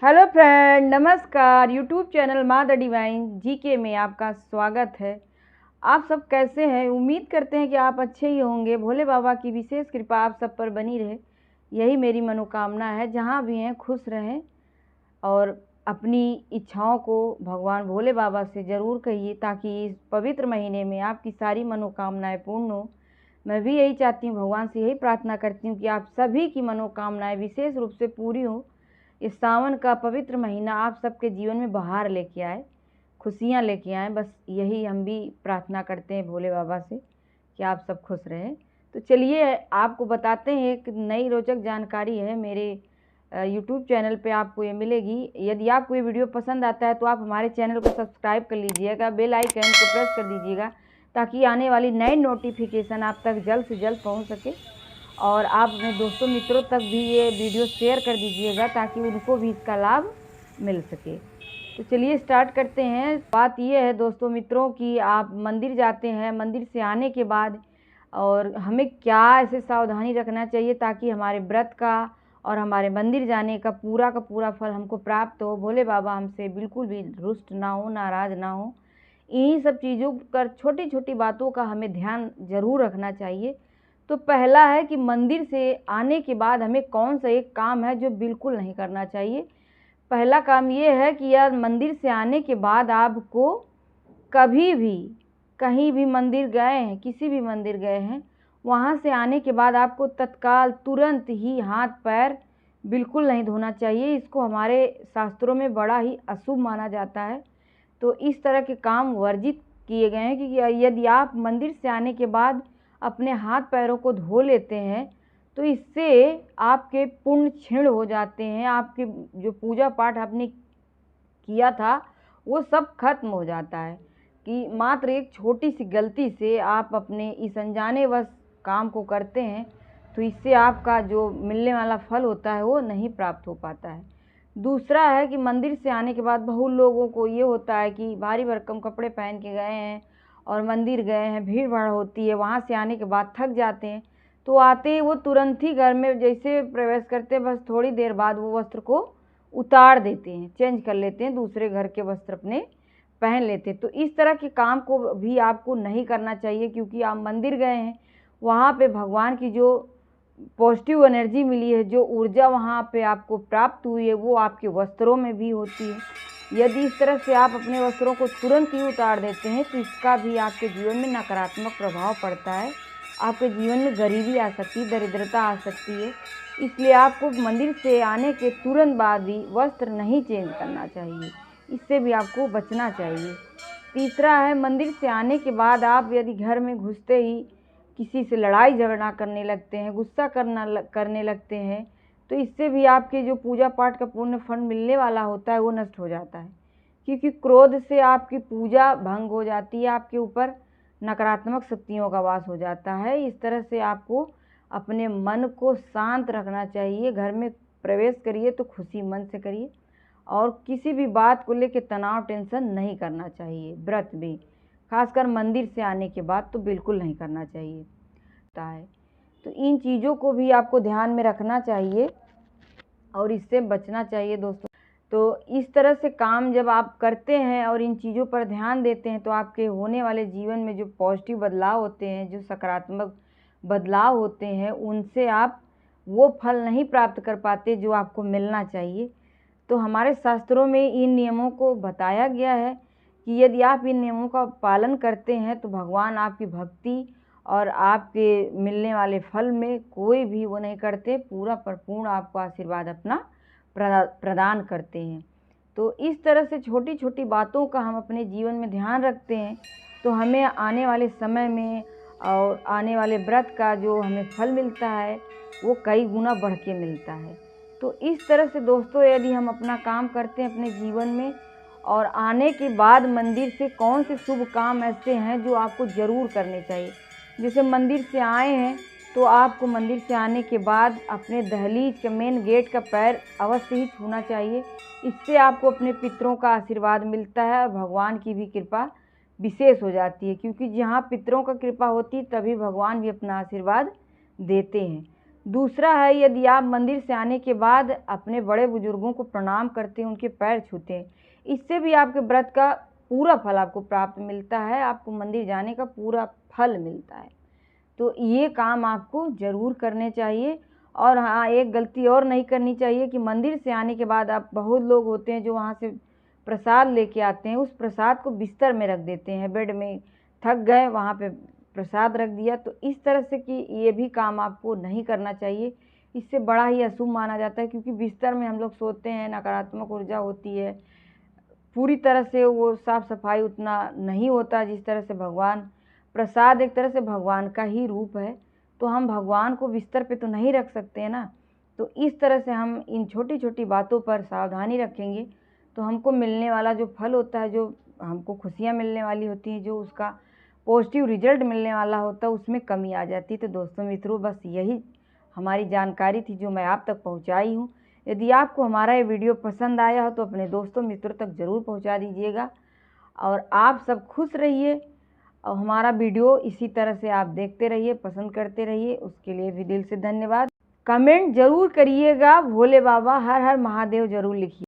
Hello friend, नमस्कार। YouTube channel माँ the divine GK में आपका स्वागत है। आप सब कैसे हैं? उम्मीद करते हैं कि आप अच्छे ही होंगे। भोले बाबा की विशेष कृपा आप सब पर बनी रहे, यही मेरी मनोकामना है। जहाँ भी हैं खुश रहें और अपनी इच्छाओं को भगवान भोले बाबा से ज़रूर कहिए, ताकि इस पवित्र महीने में आपकी सारी मनोकामनाएँ पूर्ण हो। मैं भी यही चाहती हूँ, भगवान से यही प्रार्थना करती हूँ कि आप सभी की मनोकामनाएँ विशेष रूप से पूरी हों। इस सावन का पवित्र महीना आप सबके जीवन में बहार लेके आए, खुशियाँ लेके आए। बस यही हम भी प्रार्थना करते हैं भोले बाबा से कि आप सब खुश रहें। तो चलिए आपको बताते हैं, एक नई रोचक जानकारी है मेरे यूट्यूब चैनल पे आपको ये मिलेगी। यदि आपको ये वीडियो पसंद आता है तो आप हमारे चैनल को सब्सक्राइब कर लीजिएगा, बेल आइकन को प्रेस कर दीजिएगा, ताकि आने वाली नई नोटिफिकेशन आप तक जल्द से जल्द पहुँच सके। और आप अपने दोस्तों मित्रों तक भी ये वीडियो शेयर कर दीजिएगा, ताकि उनको भी इसका लाभ मिल सके। तो चलिए स्टार्ट करते हैं। बात ये है दोस्तों मित्रों कि आप मंदिर जाते हैं, मंदिर से आने के बाद और हमें क्या ऐसे सावधानी रखना चाहिए ताकि हमारे व्रत का और हमारे मंदिर जाने का पूरा फल हमको प्राप्त हो, भोले बाबा हमसे बिल्कुल भी रुष्ट ना हो, नाराज़ ना हो। इन्हीं सब चीज़ों का, छोटी छोटी बातों का हमें ध्यान ज़रूर रखना चाहिए। तो पहला है कि मंदिर से आने के बाद हमें कौन सा एक काम है जो बिल्कुल नहीं करना चाहिए। पहला काम ये है कि यार, मंदिर से आने के बाद आपको कभी भी कहीं भी मंदिर गए हैं, किसी भी मंदिर गए हैं, वहाँ से आने के बाद आपको तत्काल तुरंत ही हाथ पैर बिल्कुल नहीं धोना चाहिए। इसको हमारे शास्त्रों में बड़ा ही अशुभ माना जाता है। तो इस तरह के काम वर्जित किए गए हैं कि यदि आप मंदिर से आने के बाद अपने हाथ पैरों को धो लेते हैं तो इससे आपके पुण्य क्षीण हो जाते हैं। आपके जो पूजा पाठ आपने किया था वो सब खत्म हो जाता है। कि मात्र एक छोटी सी गलती से आप अपने इस अनजाने वश काम को करते हैं, तो इससे आपका जो मिलने वाला फल होता है वो नहीं प्राप्त हो पाता है। दूसरा है कि मंदिर से आने के बाद बहुत लोगों को ये होता है कि भारी भरकम कपड़े पहन के गए हैं और मंदिर गए हैं, भीड़ भाड़ होती है, वहाँ से आने के बाद थक जाते हैं, तो आते ही वो तुरंत ही घर में जैसे प्रवेश करते हैं, बस थोड़ी देर बाद वो वस्त्र को उतार देते हैं, चेंज कर लेते हैं, दूसरे घर के वस्त्र अपने पहन लेते हैं। तो इस तरह के काम को भी आपको नहीं करना चाहिए, क्योंकि आप मंदिर गए हैं, वहाँ पे भगवान की जो पॉजिटिव एनर्जी मिली है, जो ऊर्जा वहाँ पे आपको प्राप्त हुई है, वो आपके वस्त्रों में भी होती है। यदि इस तरह से आप अपने वस्त्रों को तुरंत ही उतार देते हैं तो इसका भी आपके जीवन में नकारात्मक प्रभाव पड़ता है। आपके जीवन में गरीबी आ सकती है, दरिद्रता आ सकती है। इसलिए आपको मंदिर से आने के तुरंत बाद भी वस्त्र नहीं चेंज करना चाहिए, इससे भी आपको बचना चाहिए। तीसरा है, मंदिर से आने के बाद आप यदि घर में घुसते ही किसी से लड़ाई झगड़ा करने लगते हैं, गुस्सा करने लगते हैं, तो इससे भी आपके जो पूजा पाठ का पुण्य फल मिलने वाला होता है वो नष्ट हो जाता है। क्योंकि क्रोध से आपकी पूजा भंग हो जाती है, आपके ऊपर नकारात्मक शक्तियों का वास हो जाता है। इस तरह से आपको अपने मन को शांत रखना चाहिए। घर में प्रवेश करिए तो खुशी मन से करिए, और किसी भी बात को लेकर तनाव टेंशन नहीं करना चाहिए। व्रत भी खासकर मंदिर से आने के बाद तो बिल्कुल नहीं करना चाहिए। तो इन चीज़ों को भी आपको ध्यान में रखना चाहिए और इससे बचना चाहिए दोस्तों। तो इस तरह से काम जब आप करते हैं और इन चीज़ों पर ध्यान देते हैं, तो आपके होने वाले जीवन में जो पॉजिटिव बदलाव होते हैं, जो सकारात्मक बदलाव होते हैं, उनसे आप वो फल नहीं प्राप्त कर पाते जो आपको मिलना चाहिए। तो हमारे शास्त्रों में इन नियमों को बताया गया है कि यदि आप इन नियमों का पालन करते हैं तो भगवान आपकी भक्ति और आपके मिलने वाले फल में कोई भी वो नहीं करते, पूरा परिपूर्ण आपको आशीर्वाद अपना प्रदान करते हैं। तो इस तरह से छोटी छोटी बातों का हम अपने जीवन में ध्यान रखते हैं तो हमें आने वाले समय में और आने वाले व्रत का जो हमें फल मिलता है वो कई गुना बढ़ के मिलता है। तो इस तरह से दोस्तों, यदि हम अपना काम करते हैं अपने जीवन में, और आने के बाद मंदिर से कौन से शुभ काम ऐसे हैं जो आपको ज़रूर करने चाहिए। जैसे मंदिर से आए हैं तो आपको मंदिर से आने के बाद अपने दहलीज के मेन गेट का पैर अवश्य ही छूना चाहिए। इससे आपको अपने पितरों का आशीर्वाद मिलता है और भगवान की भी कृपा विशेष हो जाती है, क्योंकि जहाँ पितरों का कृपा होती है तभी भगवान भी अपना आशीर्वाद देते हैं। दूसरा है, यदि आप मंदिर से आने के बाद अपने बड़े बुजुर्गों को प्रणाम करते हैं, उनके पैर छूते हैं, इससे भी आपके व्रत का पूरा फल आपको प्राप्त मिलता है, आपको मंदिर जाने का पूरा फल मिलता है। तो ये काम आपको ज़रूर करने चाहिए। और हाँ, एक गलती और नहीं करनी चाहिए कि मंदिर से आने के बाद आप, बहुत लोग होते हैं जो वहाँ से प्रसाद लेके आते हैं, उस प्रसाद को बिस्तर में रख देते हैं, बेड में थक गए वहाँ पे प्रसाद रख दिया। तो इस तरह से कि ये भी काम आपको नहीं करना चाहिए, इससे बड़ा ही अशुभ माना जाता है, क्योंकि बिस्तर में हम लोग सोते हैं, नकारात्मक ऊर्जा होती है, पूरी तरह से वो साफ सफाई उतना नहीं होता जिस तरह से भगवान, प्रसाद एक तरह से भगवान का ही रूप है, तो हम भगवान को बिस्तर पे तो नहीं रख सकते हैं ना। तो इस तरह से हम इन छोटी छोटी बातों पर सावधानी रखेंगे तो हमको मिलने वाला जो फल होता है, जो हमको खुशियाँ मिलने वाली होती हैं, जो उसका पॉजिटिव रिजल्ट मिलने वाला होता है, उसमें कमी आ जाती है। तो दोस्तों मित्रों, बस यही हमारी जानकारी थी जो मैं आप तक पहुंचाई हूं। यदि आपको हमारा ये वीडियो पसंद आया हो तो अपने दोस्तों मित्रों तक ज़रूर पहुंचा दीजिएगा। और आप सब खुश रहिए और हमारा वीडियो इसी तरह से आप देखते रहिए, पसंद करते रहिए, उसके लिए भी दिल से धन्यवाद। कमेंट ज़रूर करिएगा, भोले बाबा हर हर महादेव ज़रूर लिखिए।